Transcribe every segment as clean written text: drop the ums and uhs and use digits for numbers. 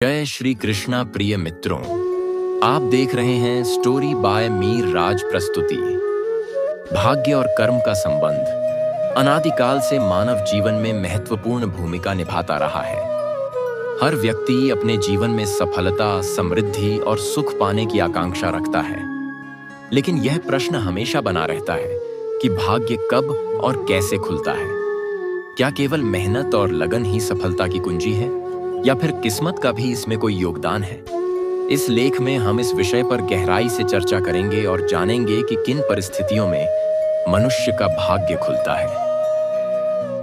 जय श्री कृष्णा प्रिय मित्रों, आप देख रहे हैं स्टोरी बाय मीर राज प्रस्तुति। भाग्य और कर्म का संबंध अनादिकाल से मानव जीवन में महत्वपूर्ण भूमिका निभाता रहा है। हर व्यक्ति अपने जीवन में सफलता, समृद्धि और सुख पाने की आकांक्षा रखता है, लेकिन यह प्रश्न हमेशा बना रहता है कि भाग्य कब और कैसे खुलता है। क्या केवल मेहनत और लगन ही सफलता की कुंजी है, या फिर किस्मत का भी इसमें कोई योगदान है? इस लेख में हम इस विषय पर गहराई से चर्चा करेंगे और जानेंगे कि किन परिस्थितियों में मनुष्य का भाग्य खुलता है।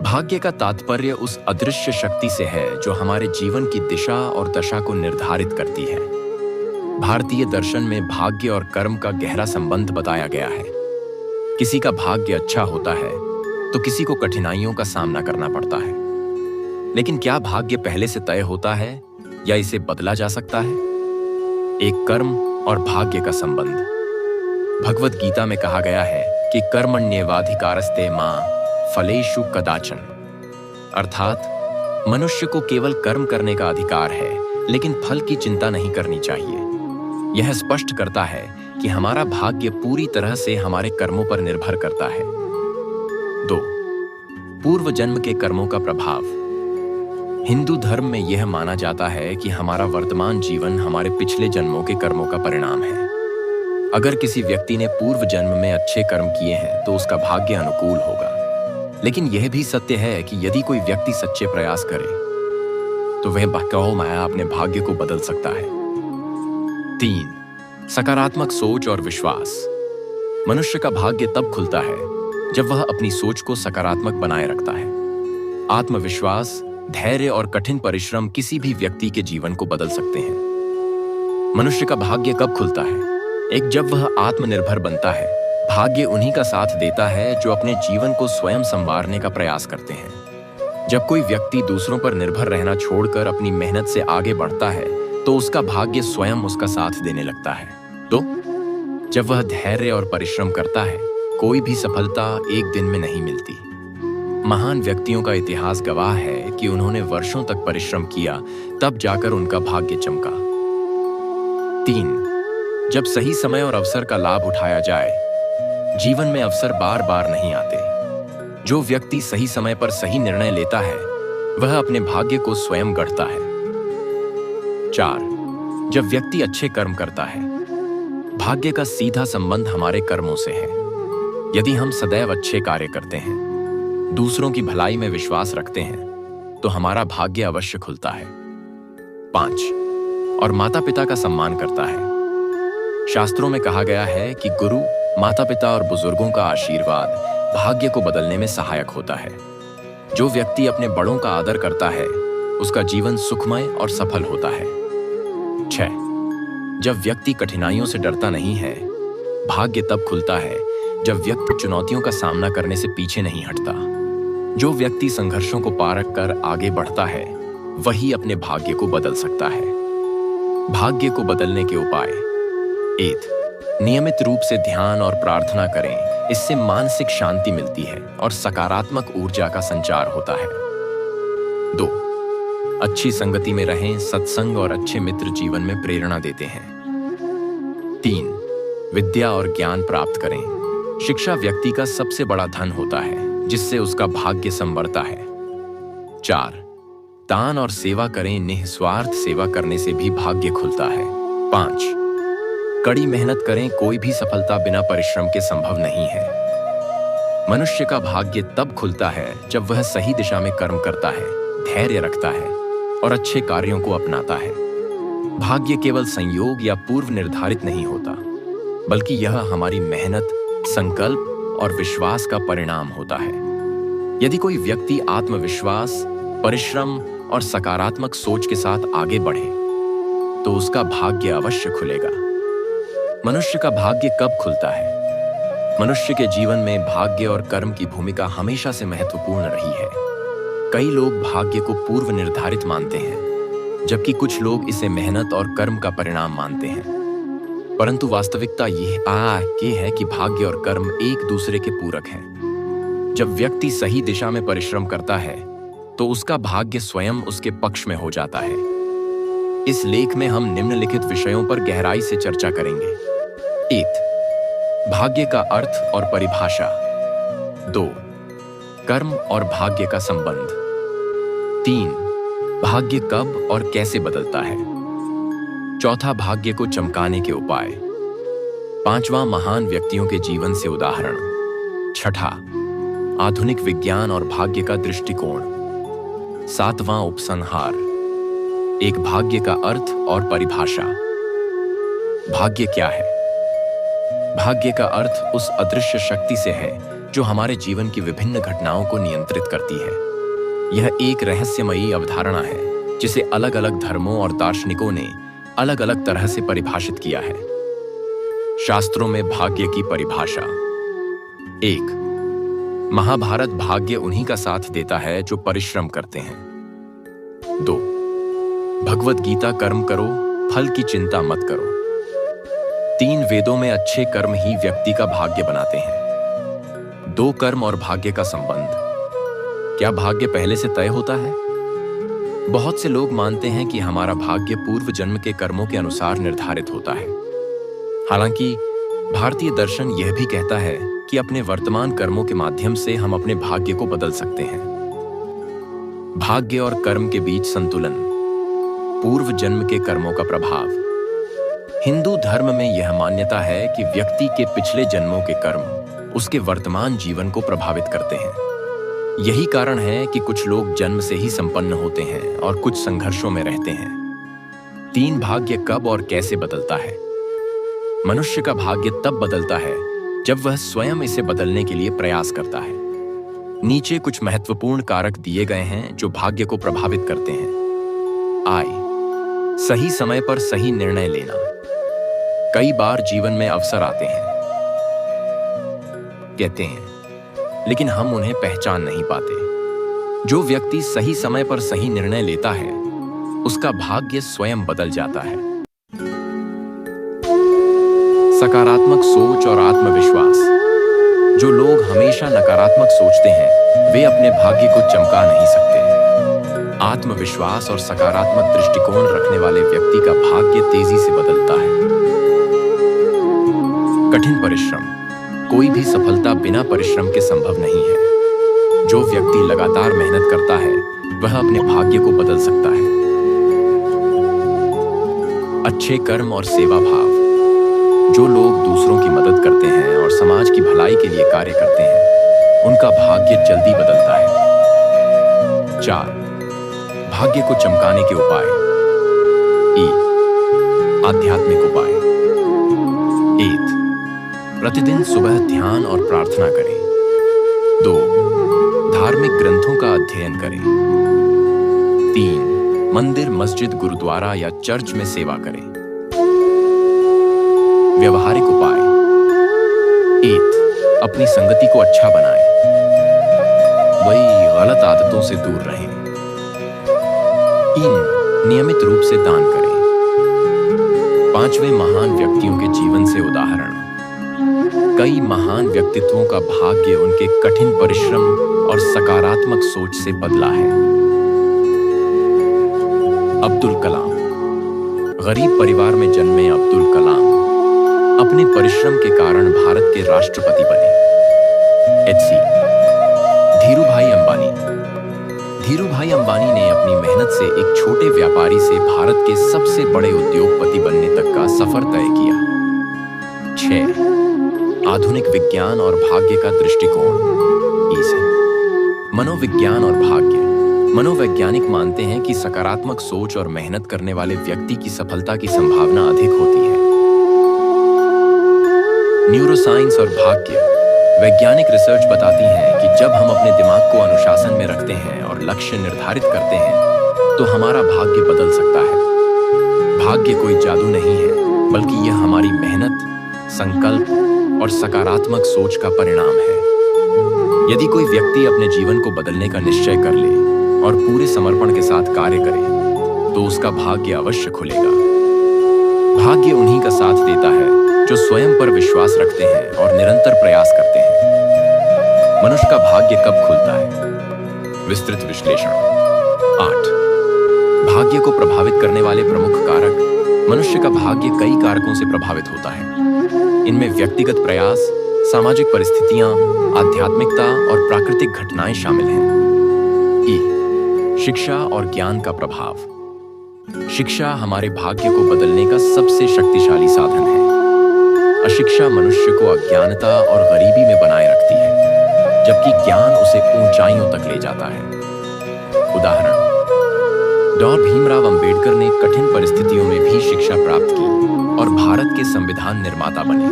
भाग्य का तात्पर्य उस अदृश्य शक्ति से है जो हमारे जीवन की दिशा और दशा को निर्धारित करती है। भारतीय दर्शन में भाग्य और कर्म का गहरा संबंध बताया गया है। किसी का भाग्य अच्छा होता है तो किसी को कठिनाइयों का सामना करना पड़ता है। लेकिन क्या भाग्य पहले से तय होता है या इसे बदला जा सकता है? एक कर्म और भाग्य का संबंध। भगवद गीता में कहा गया है कि कर्मण्येवाधिकारस्ते मां फलेषु कदाचन, अर्थात मनुष्य को केवल कर्म करने का अधिकार है, लेकिन फल की चिंता नहीं करनी चाहिए। यह स्पष्ट करता है कि हमारा भाग्य पूरी तरह से हमारे कर्मों पर निर्भर करता है। 2. पूर्व जन्म के कर्मों का प्रभाव। हिंदू धर्म में यह माना जाता है कि हमारा वर्तमान जीवन हमारे पिछले जन्मों के कर्मों का परिणाम है। अगर किसी व्यक्ति ने पूर्व जन्म में अच्छे कर्म किए हैं तो उसका भाग्य अनुकूल होगा। लेकिन यह भी सत्य है कि यदि कोई व्यक्ति सच्चे प्रयास करे तो वह बहकाओ माया अपने भाग्य को बदल सकता है। 3. सकारात्मक सोच और विश्वास। मनुष्य का भाग्य तब खुलता है जब वह अपनी सोच को सकारात्मक बनाए रखता है। आत्मविश्वास, धैर्य और कठिन परिश्रम किसी भी व्यक्ति के जीवन को बदल सकते हैं। मनुष्य का भाग्य कब खुलता है? एक, जब वह आत्मनिर्भर बनता है। भाग्य उन्हीं का साथ देता है जो अपने जीवन को स्वयं संवारने का प्रयास करते हैं। जब कोई व्यक्ति दूसरों पर निर्भर रहना छोड़कर अपनी मेहनत से आगे बढ़ता है तो उसका भाग्य स्वयं उसका साथ देने लगता है। तो जब वह धैर्य और परिश्रम करता है, कोई भी सफलता एक दिन में नहीं मिलती। महान व्यक्तियों का इतिहास गवाह है कि उन्होंने वर्षों तक परिश्रम किया, तब जाकर उनका भाग्य चमका। 3. जब सही समय और अवसर का लाभ उठाया जाए। जीवन में अवसर बार बार नहीं आते। जो व्यक्ति सही समय पर सही निर्णय लेता है वह अपने भाग्य को स्वयं गढ़ता है। 4. जब व्यक्ति अच्छे कर्म करता है। भाग्य का सीधा संबंध हमारे कर्मों से है। यदि हम सदैव अच्छे कार्य करते हैं, दूसरों की भलाई में विश्वास रखते हैं, तो हमारा भाग्य अवश्य खुलता है। 5. और माता पिता का सम्मान करता है। शास्त्रों में कहा गया है कि गुरु, माता पिता और बुजुर्गों का आशीर्वाद भाग्य को बदलने में सहायक होता है। जो व्यक्ति अपने बड़ों का आदर करता है उसका जीवन सुखमय और सफल होता है। 6. जब व्यक्ति कठिनाइयों से डरता नहीं है। भाग्य तब खुलता है जब व्यक्ति चुनौतियों का सामना करने से पीछे नहीं हटता। जो व्यक्ति संघर्षों को पार कर आगे बढ़ता है वही अपने भाग्य को बदल सकता है। भाग्य को बदलने के उपाय। 1. नियमित रूप से ध्यान और प्रार्थना करें। इससे मानसिक शांति मिलती है और सकारात्मक ऊर्जा का संचार होता है। 2. अच्छी संगति में रहें। सत्संग और अच्छे मित्र जीवन में प्रेरणा देते हैं। 3. विद्या और ज्ञान प्राप्त करें। शिक्षा व्यक्ति का सबसे बड़ा धन होता है जिससे उसका भाग्य संवरता है। 4. दान और सेवा करें। निस्वार्थ सेवा करने से भी भाग्य खुलता है। 5. कड़ी मेहनत करें। कोई भी सफलता बिना परिश्रम के संभव नहीं है। मनुष्य का भाग्य तब खुलता है जब वह सही दिशा में कर्म करता है, धैर्य रखता है और अच्छे कार्यों को अपनाता है। भाग्य केवल संयोग या पूर्व निर्धारित नहीं होता, बल्कि यह हमारी मेहनत, संकल्प और विश्वास का परिणाम होता है। यदि कोई व्यक्ति आत्मविश्वास, परिश्रम और सकारात्मक सोच के साथ आगे बढ़े तो उसका भाग्य अवश्य खुलेगा। मनुष्य का भाग्य कब खुलता है? मनुष्य के जीवन में भाग्य और कर्म की भूमिका हमेशा से महत्वपूर्ण रही है। कई लोग भाग्य को पूर्व निर्धारित मानते हैं, जबकि कुछ लोग इसे मेहनत और कर्म का परिणाम मानते हैं। परंतु वास्तविकता यह है कि भाग्य और कर्म एक दूसरे के पूरक हैं। जब व्यक्ति सही दिशा में परिश्रम करता है तो उसका भाग्य स्वयं उसके पक्ष में हो जाता है। इस लेख में हम निम्नलिखित विषयों पर गहराई से चर्चा करेंगे। 1. भाग्य का अर्थ और परिभाषा। 2. कर्म और भाग्य का संबंध। 3. भाग्य कब और कैसे बदलता है। 4. भाग्य को चमकाने के उपाय। 5वां महान व्यक्तियों के जीवन से उदाहरण। 6. आधुनिक विज्ञान और भाग्य का दृष्टिकोण। 7वां उपसंहार, एक भाग्य का अर्थ और परिभाषा। भाग्य क्या है? भाग्य का अर्थ उस अदृश्य शक्ति से है जो हमारे जीवन की विभिन्न घटनाओं को नियंत्रित करती है। यह एक रहस्यमयी अवधारणा है जिसे अलग अलग धर्मों और दार्शनिकों ने अलग अलग तरह से परिभाषित किया है। शास्त्रों में भाग्य की परिभाषा। 1. महाभारत भाग्य उन्हीं का साथ देता है जो परिश्रम करते हैं। 2. भगवत गीता कर्म करो, फल की चिंता मत करो। 3 वेदों में अच्छे कर्म ही व्यक्ति का भाग्य बनाते हैं। 2 कर्म और भाग्य का संबंध। क्या भाग्य पहले से तय होता है? बहुत से लोग मानते हैं कि हमारा भाग्य पूर्व जन्म के कर्मों के अनुसार निर्धारित होता है। हालांकि भारतीय दर्शन यह भी कहता है कि अपने वर्तमान कर्मों के माध्यम से हम अपने भाग्य को बदल सकते हैं। भाग्य और कर्म के बीच संतुलन। पूर्व जन्म के कर्मों का प्रभाव। हिंदू धर्म में यह मान्यता है कि व्यक्ति के पिछले जन्मों के कर्म उसके वर्तमान जीवन को प्रभावित करते हैं। यही कारण है कि कुछ लोग जन्म से ही संपन्न होते हैं और कुछ संघर्षों में रहते हैं। 3. भाग्य कब और कैसे बदलता है। मनुष्य का भाग्य तब बदलता है जब वह स्वयं इसे बदलने के लिए प्रयास करता है। नीचे कुछ महत्वपूर्ण कारक दिए गए हैं जो भाग्य को प्रभावित करते हैं। I. सही समय पर सही निर्णय लेना। कई बार जीवन में अवसर आते हैं, कहते हैं, लेकिन हम उन्हें पहचान नहीं पाते। जो व्यक्ति सही समय पर सही निर्णय लेता है उसका भाग्य स्वयं बदल जाता है। सकारात्मक सोच और आत्मविश्वास। जो लोग हमेशा नकारात्मक सोचते हैं वे अपने भाग्य को चमका नहीं सकते। आत्मविश्वास और सकारात्मक दृष्टिकोण रखने वाले व्यक्ति का भाग्य तेजी से बदलता है। कठिन परिश्रम। कोई भी सफलता बिना परिश्रम के संभव नहीं है। जो व्यक्ति लगातार मेहनत करता है वह अपने भाग्य को बदल सकता है। अच्छे कर्म और सेवा भाव। जो लोग दूसरों की मदद करते हैं और समाज की भलाई के लिए कार्य करते हैं उनका भाग्य जल्दी बदलता है। 4. भाग्य को चमकाने के उपाय। E. आध्यात्मिक उपाय। 8. प्रतिदिन सुबह ध्यान और प्रार्थना करें। 2. धार्मिक ग्रंथों का अध्ययन करें। 3. मंदिर, मस्जिद, गुरुद्वारा या चर्च में सेवा करें। व्यवहारिक उपाय। 1. अपनी संगति को अच्छा बनाएं। वही गलत आदतों से दूर रहें। 3. नियमित रूप से दान करें। 5वें महान व्यक्तियों के जीवन से उदाहरण। कई महान व्यक्तित्वों का भाग्य उनके कठिन परिश्रम और सकारात्मक सोच से बदला है। अब्दुल कलाम। गरीब परिवार में जन्मे अब्दुल कलाम अपने परिश्रम के कारण भारत के राष्ट्रपति बने। H.C. धीरूभाई अंबानी। धीरूभाई अंबानी ने अपनी मेहनत से एक छोटे व्यापारी से भारत के सबसे बड़े उद्योगपति बनने तक का सफर तय किया। 6. आधुनिक विज्ञान और भाग्य का दृष्टिकोण। मनोविज्ञान और भाग्य। मनोवैज्ञानिक मानते हैं कि सकारात्मक सोच और मेहनत करने वाले व्यक्ति की सफलता की संभावना अधिक होती है। न्यूरोसाइंस और भाग्य। वैज्ञानिक रिसर्च बताती है कि जब हम अपने दिमाग को अनुशासन में रखते हैं और लक्ष्य निर्धारित करते हैं तो हमारा भाग्य बदल सकता है। भाग्य कोई जादू नहीं है, बल्कि यह हमारी मेहनत, संकल्प और सकारात्मक सोच का परिणाम है। यदि कोई व्यक्ति अपने जीवन को बदलने का निश्चय कर ले और पूरे समर्पण के साथ कार्य करे तो उसका भाग्य अवश्य खुलेगा। भाग्य उन्हीं का साथ देता है जो स्वयं पर विश्वास रखते हैं और निरंतर प्रयास करते हैं। मनुष्य का भाग्य कब खुलता है? विस्तृत विश्लेषण। 8. भाग्य को प्रभावित करने वाले प्रमुख कारक। मनुष्य का भाग्य कई कारकों से प्रभावित होता है। इनमें व्यक्तिगत प्रयास, सामाजिक परिस्थितियां, आध्यात्मिकता और प्राकृतिक घटनाएं शामिल हैं। शिक्षा और ज्ञान का प्रभाव। शिक्षा हमारे भाग्य को बदलने का सबसे शक्तिशाली साधन है। अशिक्षा मनुष्य को अज्ञानता और गरीबी में बनाए रखती है, जबकि ज्ञान उसे ऊंचाइयों तक ले जाता है। उदाहरण: डॉ. भीमराव अंबेडकर ने कठिन परिस्थितियों में भी शिक्षा प्राप्त की और भारत के संविधान निर्माता बने।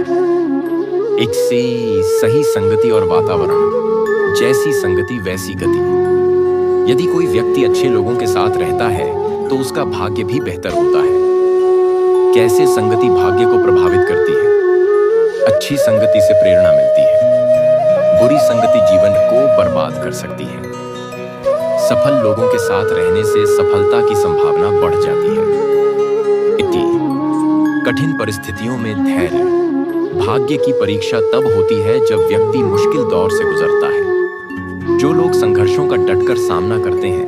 एक सही संगति और वातावरण। जैसी संगति वैसी गति। यदि कोई व्यक्ति अच्छे लोगों के साथ रहता है तो उसका भाग्य भी बेहतर होता है। कैसे संगति भाग्य को प्रभावित करती है? अच्छी संगति से प्रेरणा मिलती है। बुरी संगति जीवन को बर्बाद कर सकती है। सफल लोगों के साथ रहने से सफलता की संभावना बढ़ जाती है। कठिन परिस्थितियों में धैर्य। भाग्य की परीक्षा तब होती है जब व्यक्ति मुश्किल दौर से गुजरता है। जो लोग संघर्षों का डटकर सामना करते हैं,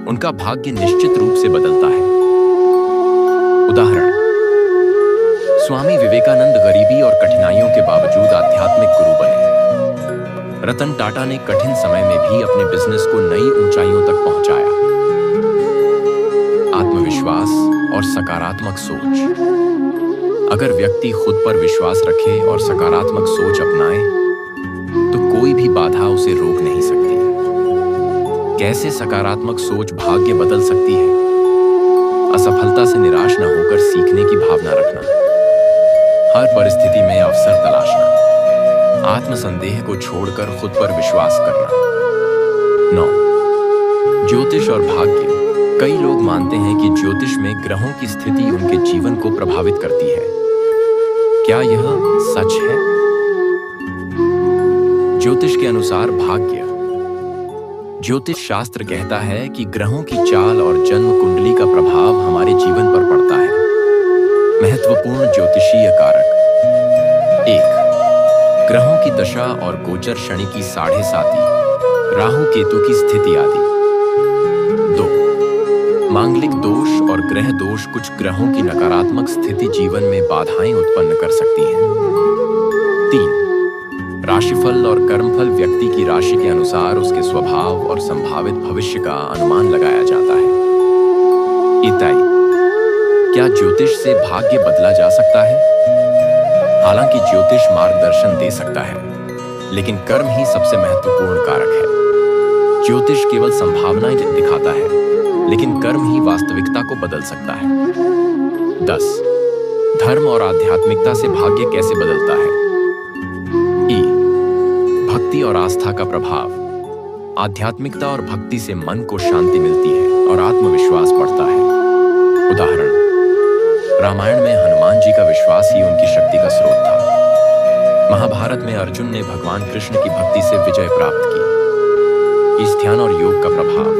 उनका भाग्य निश्चित रूप से बदलता है। उदाहरण: स्वामी विवेकानंद गरीबी और कठिनाइयों के बावजूद आध्यात्मिक गुरु बने। रतन टाटा ने कठिन समय में भी अपने बिजनेस को नई ऊंचाइयों तक पहुंचाया। आत्मविश्वास और सकारात्मक सोच। अगर व्यक्ति खुद पर विश्वास रखे और सकारात्मक सोच अपनाए तो कोई भी बाधा उसे रोक नहीं सकती। कैसे सकारात्मक सोच भाग्य बदल सकती है? असफलता से निराश न होकर सीखने की भावना रखना। हर परिस्थिति में अवसर तलाशना। आत्मसंदेह को छोड़कर खुद पर विश्वास करना। 9. ज्योतिष और भाग्य। कई लोग मानते हैं कि ज्योतिष में ग्रहों की स्थिति उनके जीवन को प्रभावित करती है। क्या यह सच है? ज्योतिष के अनुसार भाग्य। ज्योतिष शास्त्र कहता है कि ग्रहों की चाल और जन्म कुंडली का प्रभाव हमारे जीवन पर पड़ता है। महत्वपूर्ण ज्योतिषीय कारक। 1. ग्रहों की दशा और गोचर शनि की 7.5, राहु केतु की स्थिति आदि। 2. मांगलिक दोष और ग्रह दोष। कुछ ग्रहों की नकारात्मक स्थिति जीवन में बाधाएं उत्पन्न कर सकती है। 3. राशिफल और कर्मफल। व्यक्ति की राशि के अनुसार उसके स्वभाव और संभावित भविष्य का अनुमान लगाया जाता है। इताई। क्या ज्योतिष से भाग्य बदला जा सकता है? हालांकि ज्योतिष मार्गदर्शन दे सकता है, लेकिन कर्म ही सबसे महत्वपूर्ण कारक है। ज्योतिष केवल संभावनाएं दिखाता है, लेकिन कर्म ही वास्तविकता को बदल सकता है। 10. धर्म और आध्यात्मिकता से भाग्य कैसे बदलता है? भक्ति और आस्था का प्रभाव। आध्यात्मिकता और भक्ति से मन को शांति मिलती है और आत्मविश्वास बढ़ता है। उदाहरण: रामायण में हनुमान जी का विश्वास ही उनकी शक्ति का स्रोत था। महाभारत में अर्जुन ने भगवान कृष्ण की भक्ति से विजय प्राप्त की। इस ध्यान और योग का प्रभाव।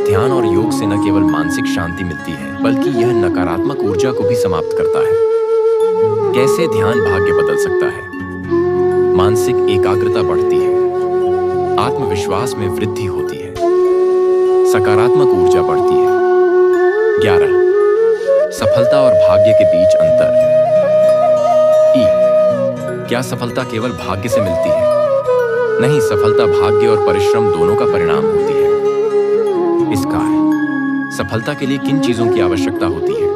ध्यान और योग से न केवल मानसिक शांति मिलती है, बल्कि यह नकारात्मक ऊर्जा को भी समाप्त करता है। कैसे ध्यान भाग्य बदल सकता है? मानसिक एकाग्रता बढ़ती है। आत्मविश्वास में वृद्धि होती है। सकारात्मक ऊर्जा बढ़ती है। 11. सफलता और भाग्य के बीच अंतर। क्या सफलता केवल भाग्य से मिलती है? नहीं, सफलता भाग्य और परिश्रम दोनों का परिणाम होती है। इसका है, सफलता के लिए किन चीजों की आवश्यकता होती है?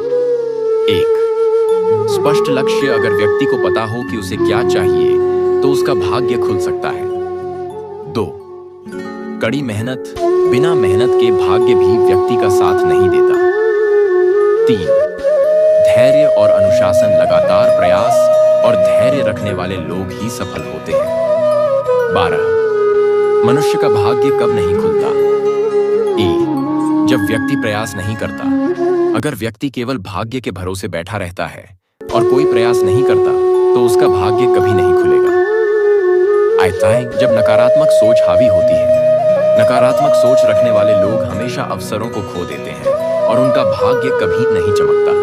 1. स्पष्ट लक्ष्य। अगर व्यक्ति को पता हो कि उसे क्या चाहिए तो उसका भाग्य खुल सकता है। 2. कड़ी मेहनत। बिना मेहनत के भाग्य भी व्यक्ति का साथ नहीं देता। 3. धैर्य और अनुशासन। लगातार प्रयास और धैर्य रखने वाले लोग ही सफल होते हैं। 12. मनुष्य का भाग्य कब नहीं खुलता? जब व्यक्ति प्रयास नहीं करता। अगर व्यक्ति केवल भाग्य के भरोसे बैठा रहता है और कोई प्रयास नहीं करता तो उसका भाग्य कभी नहीं खुलेगा। जब नकारात्मक सोच हावी होती है। नकारात्मक सोच रखने वाले लोग हमेशा अवसरों को खो देते हैं और उनका भाग्य कभी नहीं चमकता।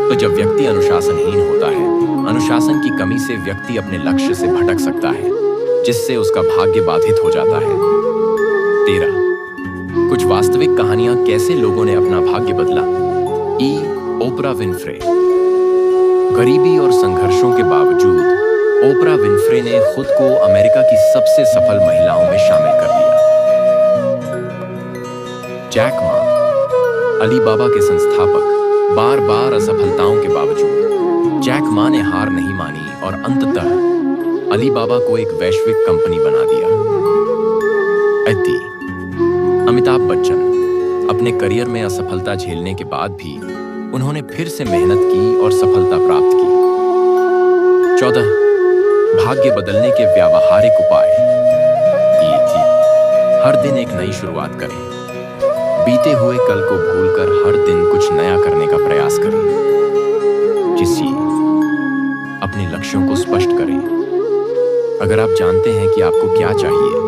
तो जब व्यक्ति अनुशासनहीन होता है, अनुशासन की कमी से व्यक्ति अपने लक्ष्य से भटक सकता है, जिससे उसका भाग्य बाधित हो जाता है। 13. कुछ वास्तविक कहानियां कैसे लोगों ने अपना भाग्य बदला। Oprah Winfrey. गरीबी और संघर्षों के बावजूद ओपरा विनफ्रे ने खुद को अमेरिका की सबसे सफल महिलाओं में शामिल कर लिया। जैक मा, अलीबाबा के संस्थापक, बार बार असफलताओं के बावजूद जैक मा ने हार नहीं मानी और अंततः अलीबाबा को एक वैश्विक कंपनी बना दिया। अमिताभ बच्चन। अपने करियर में असफलता झेलने के बाद भी उन्होंने फिर से मेहनत की और सफलता प्राप्त की। 14 भाग्य बदलने के व्यावहारिक उपाय। हर दिन एक नई शुरुआत करें। बीते हुए कल को भूलकर हर दिन कुछ नया करने का प्रयास करें। अपने लक्ष्यों को स्पष्ट करें। अगर आप जानते हैं कि आपको क्या चाहिए,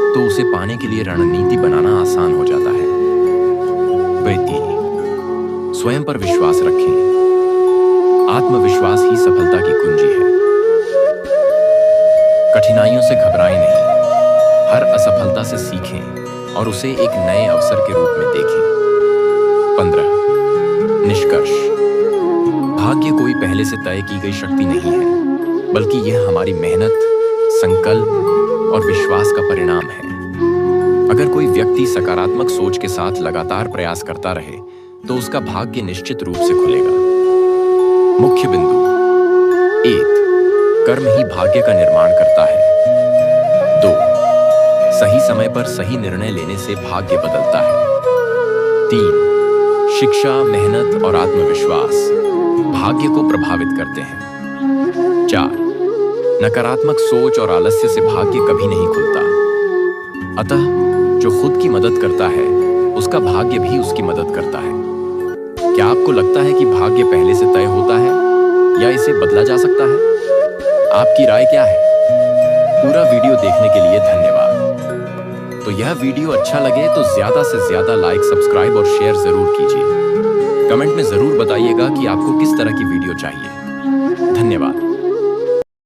तो उसे पाने के लिए रणनीति बनाना आसान हो जाता है। स्वयं पर विश्वास रखें। आत्मविश्वास ही सफलता की कुंजी है। कठिनाइयों से घबराएं नहीं, हर असफलता से सीखें और उसे एक नए अवसर के रूप में देखें। 15 निष्कर्ष। भाग्य कोई पहले से तय की गई शक्ति नहीं है, बल्कि यह हमारी मेहनत, संकल्प और विश्वास का परिणाम है। अगर कोई व्यक्ति सकारात्मक सोच के साथ लगातार प्रयास करता रहे, तो उसका भाग्य निश्चित रूप से खुलेगा। मुख्य बिंदु। 1 कर्म ही भाग्य का निर्माण करता है। 2 सही समय पर सही निर्णय लेने से भाग्य बदलता है। 3 शिक्षा, मेहनत और आत्मविश्वास भाग्य को प्रभावित करते हैं। 4 नकारात्मक सोच और आलस्य से भाग्य कभी नहीं खुलता। अतः जो खुद की मदद करता है, उसका भाग्य भी उसकी मदद करता है। क्या आपको लगता है कि भाग्य पहले से तय होता है या इसे बदला जा सकता है? आपकी राय क्या है? पूरा वीडियो देखने के लिए धन्यवाद। तो यह वीडियो अच्छा लगे तो ज्यादा से ज्यादा लाइक, सब्सक्राइब और शेयर जरूर कीजिए। कमेंट में जरूर बताइएगा कि आपको किस तरह की वीडियो चाहिए। धन्यवाद।